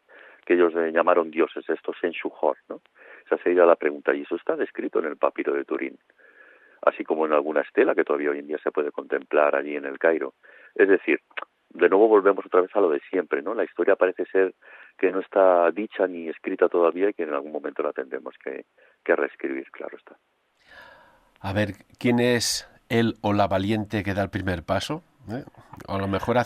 que ellos llamaron dioses, estos Shem-Shuhor, ¿no? Esa sería la pregunta, y eso está descrito en el papiro de Turín, así como en alguna estela que todavía hoy en día se puede contemplar allí en el Cairo. Es decir, de nuevo volvemos otra vez a lo de siempre, ¿no? La historia parece ser que no está dicha ni escrita todavía y que en algún momento la tendremos que reescribir, claro está. A ver, ¿quién es él o la valiente que da el primer paso? O a lo mejor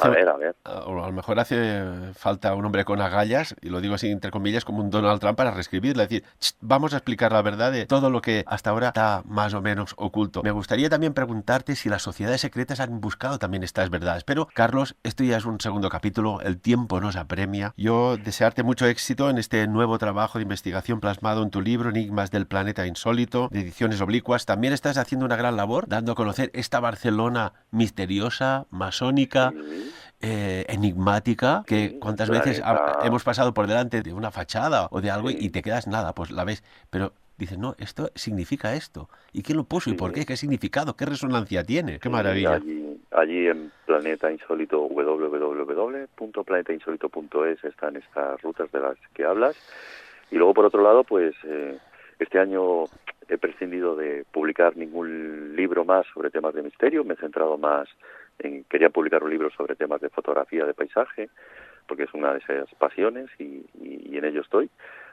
hace falta un hombre con agallas, y lo digo así entre comillas, como un Donald Trump para reescribirle, es decir, vamos a explicar la verdad de todo lo que hasta ahora está más o menos oculto. Me gustaría también preguntarte si las sociedades secretas han buscado también estas verdades, pero Carlos, esto ya es un segundo capítulo, el tiempo nos apremia. Yo desearte mucho éxito en este nuevo trabajo de investigación plasmado en tu libro Enigmas del Planeta Insólito, de Ediciones Oblicuas. También estás haciendo una gran labor dando a conocer esta Barcelona misteriosa, masónica, enigmática, que cuántas veces hemos pasado por delante de una fachada o de algo y te quedas nada, pues la ves, pero dices, no, esto significa esto. ¿Y quién lo puso? ¿Y por qué? ¿Qué significado? ¿Qué resonancia tiene? ¡Qué maravilla! Allí en Planeta Insólito, www.planetainsólito.es están estas rutas de las que hablas. Y luego, por otro lado, pues este año he prescindido de publicar ningún libro más sobre temas de misterio. Me he centrado más quería publicar un libro sobre temas de fotografía de paisaje, porque es una de esas pasiones y en ello estoy.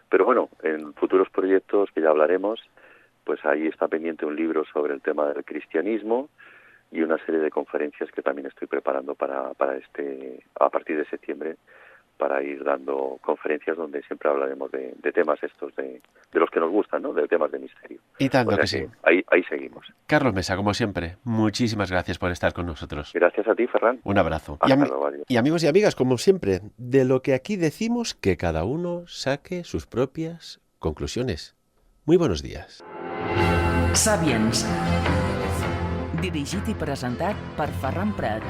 Pero bueno, en futuros proyectos que ya hablaremos, pues ahí está pendiente un libro sobre el tema del cristianismo y una serie de conferencias que también estoy preparando a partir de septiembre, para ir dando conferencias donde siempre hablaremos de temas estos de los que nos gustan, ¿no? De temas de misterio. Y tanto que sí. Ahí seguimos. Carlos Mesa, como siempre, muchísimas gracias por estar con nosotros. Gracias a ti, Ferran. Un abrazo. Y amigos y amigas, como siempre, de lo que aquí decimos, que cada uno saque sus propias conclusiones. Muy buenos días. Sapiens. Dirigit i presentat per Ferran Prat.